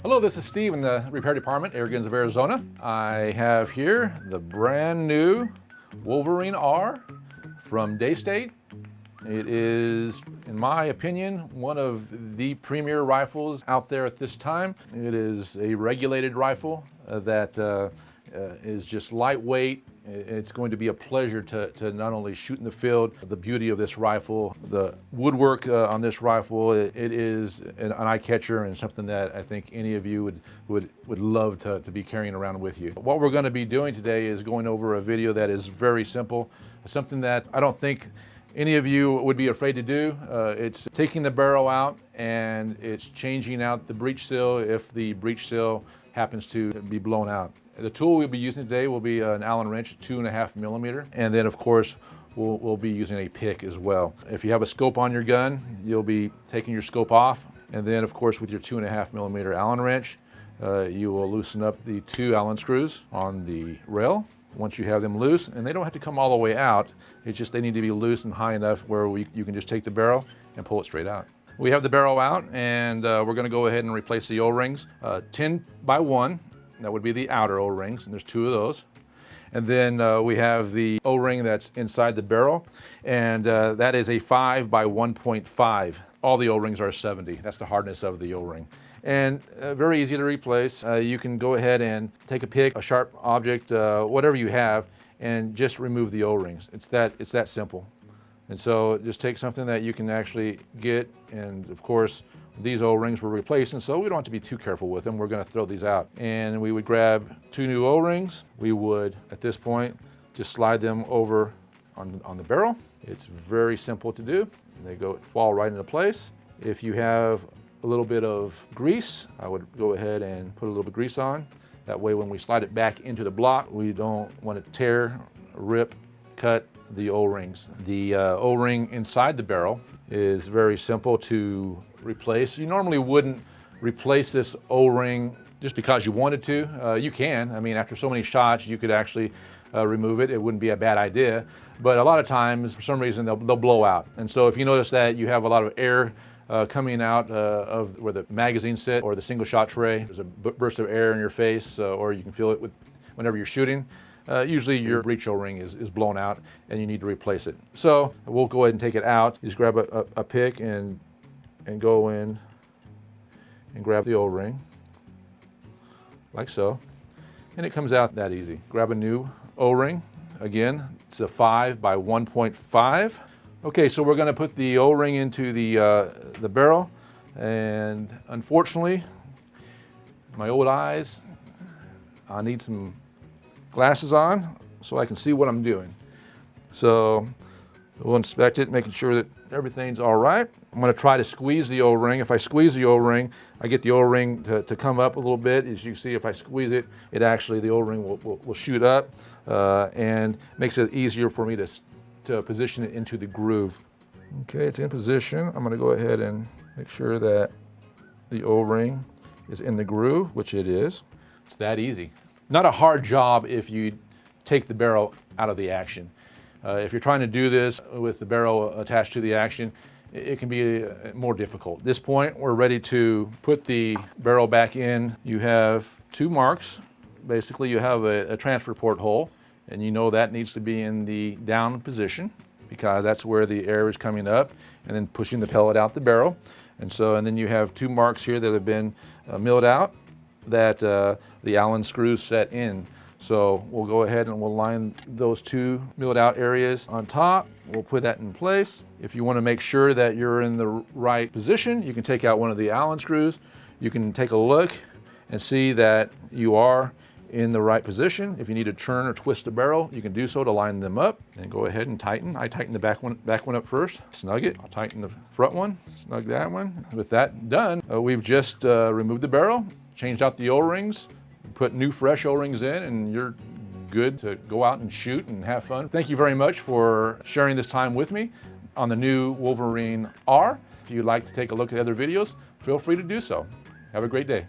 Hello, this is Steve in the repair department, Airguns of Arizona. I have here the brand new Wolverine R from Daystate. It is, in my opinion, one of the premier rifles out there at this time. It is a regulated rifle that is just lightweight. It's going to be a pleasure to not only shoot in the field. The beauty of this rifle, the woodwork on this rifle, it is an eye catcher and something that I think any of you would love to be carrying around with you. What we're going to be doing today is going over a video that is very simple, something that I don't think any of you would be afraid to do. It's taking the barrel out and it's changing out the breech seal if the breech seal happens to be blown out. The tool we'll be using today will be an Allen wrench, 2.5 millimeter, and then of course we'll be using a pick as well. If you have a scope on your gun, you'll be taking your scope off, and then of course with your 2.5 millimeter Allen wrench, you will loosen up the 2 Allen screws on the rail. Once you have them loose, and they don't have to come all the way out, it's just they need to be loose and high enough where you can just take the barrel and pull it straight out. We have the barrel out, and we're going to go ahead and replace the O-rings. 10 by 1, that would be the outer O-rings, and there's 2 of those. And then we have the O-ring that's inside the barrel, and that is a 5 by 1.5. All the O-rings are 70. That's the hardness of the O-ring. And very easy to replace. You can go ahead and take a pick, a sharp object, whatever you have, and just remove the O-rings. It's that simple. And so just take something that you can actually get, and of course these O-rings we're replacing, so we don't have to be too careful with them. We're going to throw these out. And we would grab 2 new O-rings. We would, at this point, just slide them over on the barrel. It's very simple to do. They fall right into place. If you have a little bit of grease, I would go ahead and put a little bit of grease on. That way when we slide it back into the block, we don't want to tear, rip, cut the O-rings. The O-ring inside the barrel is very simple to replace. You normally wouldn't replace this O-ring just because you wanted to. You can. I mean, after so many shots, you could actually remove it. It wouldn't be a bad idea. But a lot of times, for some reason, they'll blow out. And so if you notice that you have a lot of air coming out of where the magazines sit or the single shot tray, there's a burst of air in your face, or you can feel it whenever you're shooting. Usually your breech O-ring is blown out and you need to replace it. So we'll go ahead and take it out. Just grab a pick and go in and grab the O-ring like so. And it comes out that easy. Grab a new O-ring. Again, it's a 5 by 1.5. Okay, so we're going to put the O-ring into the barrel, and unfortunately, my old eyes, I need some glasses on so I can see what I'm doing. So we'll inspect it, making sure that everything's all right. I'm going to try to squeeze the O-ring. If I squeeze the O-ring, I get the O-ring to come up a little bit. As you can see, if I squeeze it, the O-ring will shoot up and makes it easier for me to position it into the groove. Okay, it's in position. I'm going to go ahead and make sure that the O-ring is in the groove, which it is. It's that easy. Not a hard job if you take the barrel out of the action. If you're trying to do this with the barrel attached to the action, it can be more difficult. At this point, we're ready to put the barrel back in. You have 2 marks. Basically, you have a transfer port hole, and you know that needs to be in the down position because that's where the air is coming up and then pushing the pellet out the barrel. And then you have 2 marks here that have been milled out that the Allen screws set in. So we'll go ahead and we'll line those 2 milled out areas on top. We'll put that in place. If you want to make sure that you're in the right position, you can take out one of the Allen screws. You can take a look and see that you are in the right position. If you need to turn or twist the barrel, you can do so to line them up, and go ahead and tighten. I tighten the back one up first, snug it. I'll tighten the front one, snug that one. With that done, we've just removed the barrel, changed out the O-rings, put new fresh O-rings in, and you're good to go out and shoot and have fun. Thank you very much for sharing this time with me on the new Wolverine R. If you'd like to take a look at other videos, feel free to do so. Have a great day.